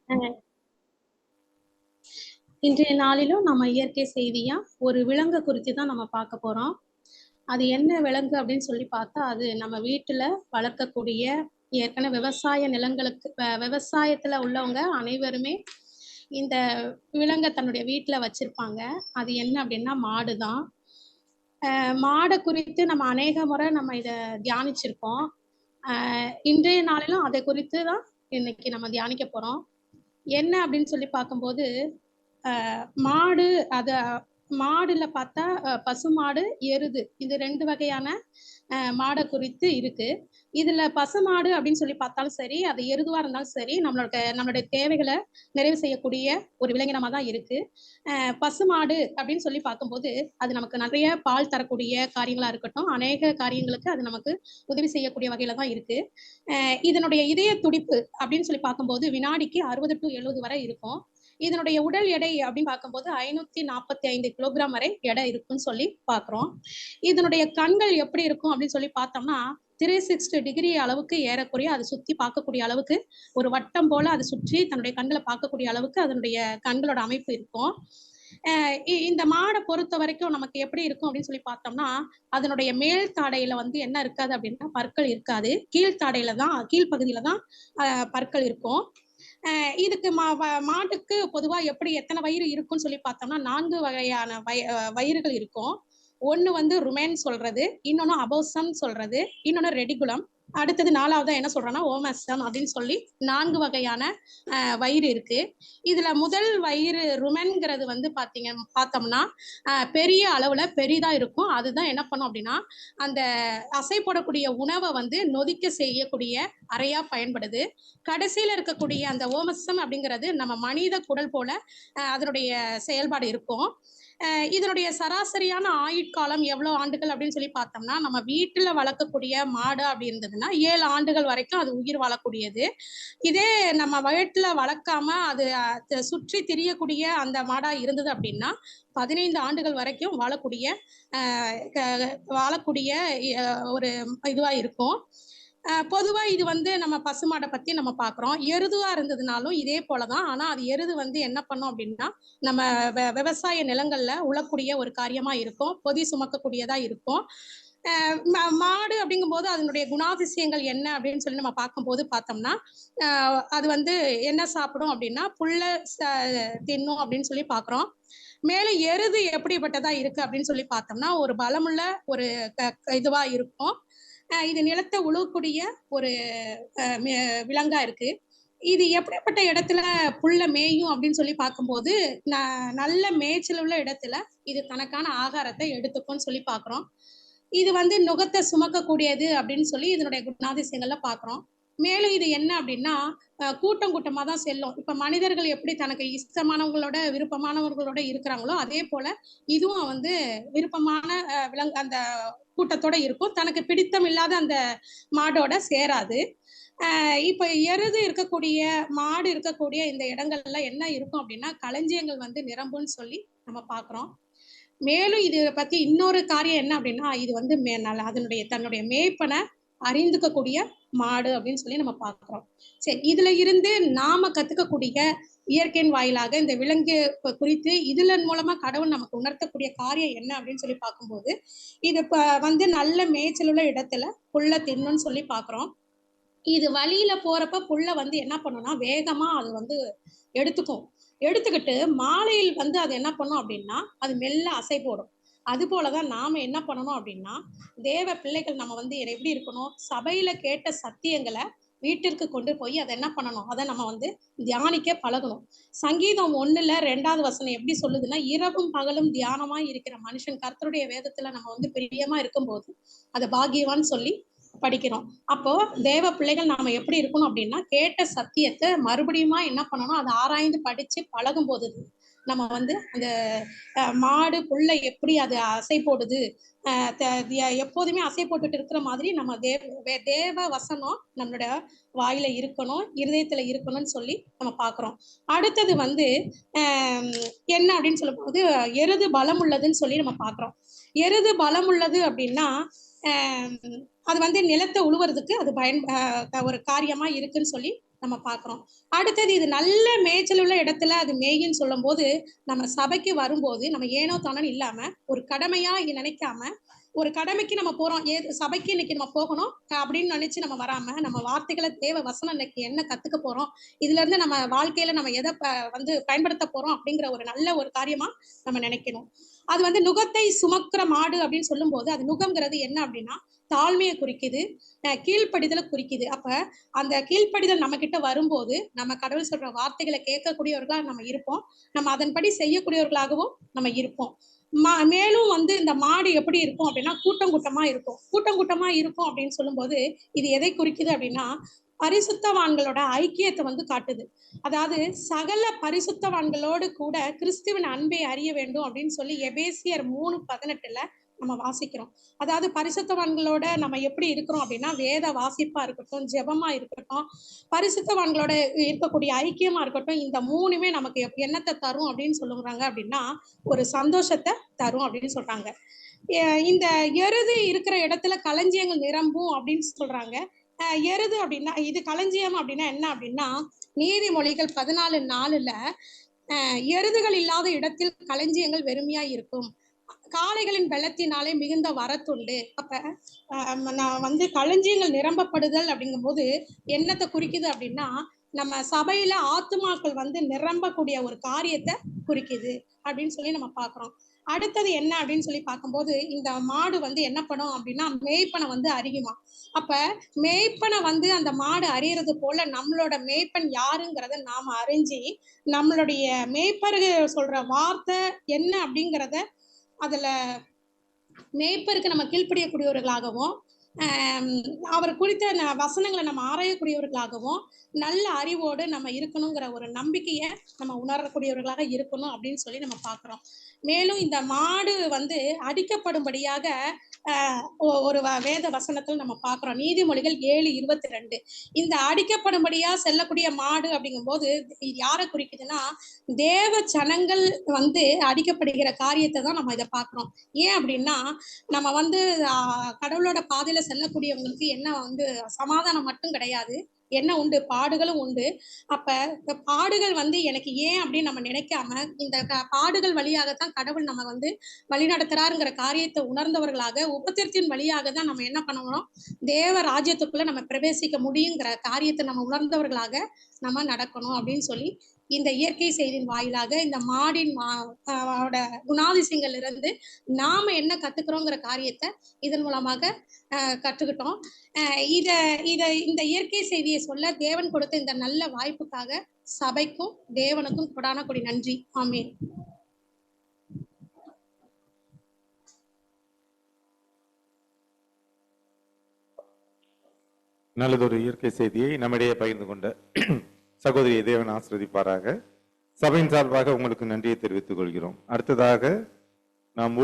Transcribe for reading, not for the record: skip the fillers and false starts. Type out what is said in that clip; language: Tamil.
அஹ் இன்றைய நாளிலும் நம்ம இயற்கை செய்தியா ஒரு விலங்கு குறித்து தான் நம்ம பார்க்க போறோம். அது என்ன விலங்கு அப்படின்னு சொல்லி பார்த்தா, அது நம்ம வீட்டுல வளர்க்கக்கூடிய ஏற்கனவே விவசாய நிலங்களுக்கு விவசாயத்துல உள்ளவங்க அனைவருமே இந்த விலங்கை தன்னுடைய வீட்டுல வச்சிருப்பாங்க. அது என்ன அப்படின்னா மாடுதான். மாடை குறித்து நம்ம அநேக முறை நம்ம இதை தியானிச்சிருக்கோம். இன்றைய நாளிலும் அதை குறித்து தான் இன்னைக்கு நம்ம தியானிக்க போறோம். என்ன அப்படின்னு சொல்லி பார்க்கும்போது, மாடு அத மாடுல பார்த்தா பசுமாடு, எருது இது 2 வகையான மாட குறித்து இருக்கு. இதுல பசுமாடு அப்படின்னு சொல்லி பார்த்தாலும் சரி, அது எருதுவா இருந்தாலும் சரி, நம்மளுடைய தேவைகளை நிறைவு செய்யக்கூடிய ஒரு விலங்கினமா தான் இருக்கு. பசுமாடு அப்படின்னு சொல்லி பார்க்கும்போது, அது நமக்கு நிறைய பால் தரக்கூடிய காரியங்களா இருக்கட்டும், அநேக காரியங்களுக்கு அது நமக்கு உதவி செய்யக்கூடிய வகையில தான் இருக்கு. இதனுடைய இதய துடிப்பு அப்படின்னு சொல்லி பார்க்கும்போது வினாடிக்கு 60 to 70 வரை இருக்கும். இதனுடைய உடல் எடை அப்படின்னு பார்க்கும்போது 545 கிலோகிராம் வரை எடை இருக்குன்னு சொல்லி பார்க்குறோம். இதனுடைய கண்கள் எப்படி இருக்கும் அப்படின்னு சொல்லி பார்த்தோம்னா 360 டிகிரி அளவுக்கு ஏறக்குறைய அதை சுத்தி பார்க்கக்கூடிய அளவுக்கு ஒரு வட்டம் போல அதை சுற்றி தன்னுடைய கண்களை பார்க்கக்கூடிய அளவுக்கு அதனுடைய கண்களோட அமைப்பு இருக்கும். இந்த மாடை பொறுத்த வரைக்கும் நமக்கு எப்படி இருக்கும் அப்படின்னு சொல்லி பார்த்தோம்னா, அதனுடைய மேல் தாடையில வந்து என்ன இருக்காது அப்படின்னா பற்கள் இருக்காது. கீழ்த்தாடையில தான் கீழ்ப்பகுதியில தான் பற்கள் இருக்கும். இதுக்கு மாட்டுக்கு பொதுவா எப்படி எத்தனை வயிறு இருக்குன்னு சொல்லி பார்த்தோம்னா 4 வகையான வயிறுகள் இருக்கும். ஒண்ணு வந்து ருமேன் சொல்றது, இன்னொன்னு அபோசம் சொல்றது, இன்னொன்னு ரெடிகுலம், அடுத்தது 4வதா என்ன சொல்றோம்னா ஓமஸ்டம் அப்படின்னு சொல்லி 4 வகையான வயிறு இருக்கு. இதுல முதல் வயிறு ருமென்ங்கிறது வந்து பார்த்தோம்னா பெரிய அளவுல பெரிதா இருக்கும். அதுதான் என்ன பண்ணும் அப்படின்னா அந்த அசை போடக்கூடிய உணவை வந்து நொதிக்க செய்யக்கூடிய அறையா பயன்படுது. கடைசியில இருக்கக்கூடிய அந்த ஓமசம் அப்படிங்கிறது நம்ம மனித குடல் போல அதனுடைய செயல்பாடு இருக்கும். இதனுடைய சராசரியான ஆயுட்காலம் எவ்வளவு ஆண்டுகள் அப்படின்னு சொல்லி பார்த்தோம்னா, நம்ம வீட்டுல வளர்க்கக்கூடிய மாடு அப்படி இருந்ததுன்னா 7 ஆண்டுகள் வரைக்கும் அது உயிர் வாழக்கூடியது. இதே நம்ம வீட்டுல வளர்க்காம அது சுற்றி திரியக்கூடிய அந்த மாடா இருந்தது அப்படின்னா 15 ஆண்டுகள் வரைக்கும் வாழக்கூடிய ஒரு இதுவா இருக்கும். பொதுவா இது வந்து நம்ம பசுமாடை பத்தி நம்ம பாக்குறோம். எருதுவா இருந்ததுனாலும் இதே போலதான். ஆனா அது எருது வந்து என்ன பண்ணும் அப்படின்னா நம்ம விவசாய நிலங்கள்ல உழக்கூடிய ஒரு காரியமா இருக்கும். பொதி சுமக்கக்கூடியதா இருக்கும். மாடு அப்படிங்கும்போது அதனுடைய குணாதிசயங்கள் என்ன அப்படின்னு சொல்லி நம்ம பார்க்கும்போது பார்த்தோம்னா அது வந்து என்ன சாப்பிடும் அப்படின்னா புல்ல தின்னும் அப்படின்னு சொல்லி பார்க்குறோம். மேல எருது எப்படிப்பட்டதா இருக்கு அப்படின்னு சொல்லி பார்த்தோம்னா ஒரு பலமுள்ள ஒரு இதுவா இருக்கும். இது நிலத்தை உழுவக்கூடிய ஒரு விலங்கா இருக்கு. இது எப்படிப்பட்ட இடத்துல புல்ல மேயும் அப்படின்னு சொல்லி பார்க்கும்போது நல்ல மேய்ச்சல் உள்ள இடத்துல இது தனக்கான ஆகாரத்தை எடுத்துக்கும்னு சொல்லி பார்க்குறோம். இது வந்து நுகத்தை சுமக்கக்கூடியது அப்படின்னு சொல்லி இதனுடைய குணாதிசயங்கள்ல பார்க்குறோம். மேலும் இது என்ன அப்படின்னா கூட்டம் கூட்டமா தான் செல்லும். இப்ப மனிதர்கள் எப்படி தனக்கு இஷ்டமானவங்களோட விருப்பமானவர்களோட இருக்கிறாங்களோ அதே போல இதுவும் வந்து விருப்பமான அந்த கூட்டத்தோட இருக்கும். தனக்கு பிடித்தம் இல்லாத அந்த மாடோட சேராது. இப்ப எருது இருக்கக்கூடிய மாடு இருக்கக்கூடிய இந்த இடங்கள்ல என்ன இருக்கும் அப்படின்னா களஞ்சியங்கள் வந்து நிரம்புன்னு சொல்லி நம்ம பாக்குறோம். மேலும் இது பத்தி இன்னொரு காரியம் என்ன அப்படின்னா இது வந்து அதனுடைய தன்னுடைய மேய்ப்பனை அறிந்துக்கக்கூடிய மாடு அப்படின்னு சொல்லி நம்ம பார்க்கிறோம். சரி, இதுல இருந்து நாம கத்துக்கக்கூடிய இயற்கையின் வாயிலாக இந்த விலங்கு குறித்து இதுல மூலமா கடவுள் நமக்கு உணர்த்தக்கூடிய காரியம் என்ன அப்படின்னு சொல்லி பார்க்கும்போது இது வந்து நல்ல மேய்ச்சல் உள்ள இடத்துல புல்ல தின்னுன்னு சொல்லி பாக்குறோம். இது வழியில போறப்ப புல்ல வந்து என்ன பண்ணும்னா வேகமா அது வந்து எடுத்துக்கும். எடுத்துக்கிட்டு மாலையில் வந்து அது என்ன பண்ணும் அப்படின்னா அது மெல்ல அசை போடும். அது போலதான் நாம என்ன பண்ணணும் அப்படின்னா தேவ பிள்ளைகள் நம்ம வந்து எப்படி இருக்கணும், சபையில கேட்ட சத்தியங்களை வீட்டிற்கு கொண்டு போய் அதை என்ன பண்ணணும், அதை நம்ம வந்து தியானிக்க பழகணும். சங்கீதம் 1:2 வசனம் எப்படி சொல்லுதுன்னா இரவும் பகலும் தியானமா இருக்கிற மனுஷன் கர்த்தருடைய வேதத்துல நம்ம வந்து பிரியமா இருக்கும்போது அதை பாக்கியவான்னு சொல்லி படிக்கிறோம். அப்போ தேவ பிள்ளைகள் நாம எப்படி இருக்கணும் அப்படின்னா கேட்ட சத்தியத்தை மறுபடியுமா என்ன பண்ணணும் அதை ஆராய்ந்து படிச்சு பழகும் போது நம்ம வந்து அந்த மாடு புல்ல எப்படி அது அசை போடுது, எப்போதுமே அசை போட்டுட்டு இருக்கிற மாதிரி நம்ம தேவ வசனம் நம்மளோட வாயில இருக்கணும், இருதயத்துல இருக்கணும்னு சொல்லி நம்ம பாக்குறோம். அடுத்தது வந்து என்ன அப்படின்னு சொல்லும் போது எருது பலம் உள்ளதுன்னு சொல்லி நம்ம பாக்குறோம். எருது பலம் உள்ளது அப்படின்னா அது வந்து நிலத்தை உழுவுறதுக்கு அது ஒரு காரியமா இருக்குன்னு சொல்லி நம்ம பார்க்கிறோம். அடுத்தது இது நல்ல மேய்ச்சல் உள்ள இடத்துல அது மேயுன்னு சொல்லும் போது, நம்ம சபைக்கு வரும்போது நம்ம ஏனோ தானோன்னு இல்லாம ஒரு கடமையா நினைக்காம, ஒரு கடமைக்கு நம்ம போறோம், சபைக்கு இன்னைக்கு நம்ம போகணும் அப்படின்னு நினைச்சு நம்ம வராம, நம்ம வார்த்தைகளை தேவ வசனம் இன்னைக்கு என்ன கத்துக்க போறோம், இதுல இருந்து நம்ம வாழ்க்கையில நம்ம எதை வந்து பயன்படுத்த போறோம் அப்படிங்கிற ஒரு நல்ல ஒரு காரியமா நம்ம நினைக்கணும். அது வந்து நுகத்தை சுமக்கிற மாடு அப்படின்னு சொல்லும் போது, அது நுகம்ங்கிறது என்ன அப்படின்னா தாழ்மையை குறிக்குது, கீழ்ப்படிதலை குறிக்குது. அப்ப அந்த கீழ்ப்படிதல் நம்ம கிட்ட வரும்போது நம்ம கடவுள் சொல்ற வார்த்தைகளை கேட்கக்கூடியவர்களா நம்ம இருப்போம், நம்ம அதன்படி செய்யக்கூடியவர்களாகவும் நம்ம இருப்போம். மேலும் வந்து இந்த மாடு எப்படி இருக்கும் அப்படின்னா கூட்டம் கூட்டமா இருக்கும். கூட்டம் கூட்டமா இருக்கும் அப்படின்னு சொல்லும்போது இது எதை குறிக்குது அப்படின்னா பரிசுத்தவான்களோட ஐக்கியத்தை வந்து காட்டுது. அதாவது சகல பரிசுத்தவான்களோடு கூட கிறிஸ்துவின் அன்பை அறிய வேண்டும் அப்படின்னு சொல்லி எபேசியர் 3:18 நம்ம வாசிக்கிறோம். அதாவது பரிசுத்தவான்களோட நம்ம எப்படி இருக்கிறோம் அப்படின்னா வேத வாசிப்பா இருக்கட்டும், ஜெபமா இருக்கட்டும், பரிசுத்தவான்களோட இருக்கக்கூடிய ஐக்கியமா இருக்கட்டும், இந்த மூணுமே நமக்கு என்னத்தை தரும் அப்படின்னு சொல்லுறாங்க அப்படின்னா ஒரு சந்தோஷத்தை தரும் அப்படின்னு சொல்றாங்க. இந்த எருது இருக்கிற இடத்துல களஞ்சியங்கள் நிரம்பும் அப்படின்னு சொல்றாங்க. எருது அப்படின்னா இது களஞ்சியம் அப்படின்னா என்ன அப்படின்னா நீதிமொழிகள் 14:4 எருதுகள் இல்லாத இடத்தில் களஞ்சியங்கள் வெறுமையா இருக்கும், காளைகளின் வெள்ளத்தினாலே மிகுந்த வரத்துண்டு. அப்ப நான் வந்து களஞ்சியங்கள் நிரம்பப்படுதல் அப்படிங்கும் போது என்னத்தை குறிக்குது அப்படின்னா நம்ம சபையில ஆத்துமாக்கள் வந்து நிரம்பக்கூடிய ஒரு காரியத்தை குறிக்குது அப்படின்னு சொல்லி நம்ம பாக்குறோம். அடுத்தது என்ன அப்படின்னு சொல்லி பார்க்கும்போது இந்த மாடு வந்து என்ன பண்ணும் அப்படின்னா மேய்ப்பனை வந்து அறியுமா. அப்ப மேய்ப்பனை வந்து அந்த மாடு அறியறது போல நம்மளோட மேய்ப்பன் யாருங்கிறத நாம அறிஞ்சு நம்மளுடைய மேய்ப்பர்கள் சொல்ற வார்த்தை என்ன அப்படிங்கிறத அதுல மேய்ப்பருக்கு நம்ம கீழ்ப்படியக்கூடியவர்களாகவும் அவர் குறித்த வசனங்களை நம்ம ஆராயக்கூடியவர்களாகவும் நல்ல அறிவோடு நம்ம இருக்கணுங்கிற ஒரு நம்பிக்கையை நம்ம உணரக்கூடியவர்களாக இருக்கணும் அப்படின்னு சொல்லி நம்ம பார்க்கிறோம். மேலும் இந்த மாடு வந்து அடிக்கப்படும்படியாக ஒரு வேத வசனத்தில் நம்ம பார்க்கிறோம். நீதிமொழிகள் 7:22 இந்த அடிக்கப்படும்படியா செல்லக்கூடிய மாடு அப்படிங்கும் போது யாரை குறிக்குதுன்னா தேவ ஜனங்கள் வந்து அடிக்கப்படுகிற காரியத்தை தான் நம்ம இதை பார்க்கிறோம். ஏன் அப்படின்னா நம்ம வந்து கடவுளோட பாதையில செல்லக்கூடியவங்களுக்கு என்ன வந்து சமாதானம் மட்டும் கிடையாது, என்ன உண்டு, பாடுகளும் உண்டு. அப்ப பாடுகள் வந்து எனக்கு ஏன் அப்படின்னு நம்ம நினைக்காம இந்த பாடுகள் வழியாகத்தான் கடவுள் நம்ம வந்து வழி நடத்துறாருங்கிற காரியத்தை உணர்ந்தவர்களாக உபத்திரத்தின் வழியாக தான் நம்ம என்ன பண்ணணும், தேவ ராஜ்யத்துக்குள்ள நம்ம பிரவேசிக்க முடியுங்கிற காரியத்தை நம்ம உணர்ந்தவர்களாக நம்ம நடக்கணும் அப்படின்னு சொல்லி இந்த இயற்கை செய்தியின் வாயிலாக இந்த மாடின் குணாதிசயங்கள் இருந்து நாம என்ன கத்துக்கிறோங்கிற காரியத்தை இதன் மூலமாக கற்றுக்கிட்டோம். இந்த இயற்கை செய்தியை சொல்ல தேவன் கொடுத்த இந்த நல்ல வாய்ப்புக்காக சபைக்கும் தேவனுக்கும் கொடான கொடி நன்றி. ஆமென். நல்லதொரு இயற்கை செய்தியை நம்மிடையே பகிர்ந்து கொண்ட சகோதரியை தேவன் ஆசீர்வதிப்பாராக. சபையின் சார்பாக உங்களுக்கு நன்றியை தெரிவித்துக் கொள்கிறோம். அடுத்ததாக நாம்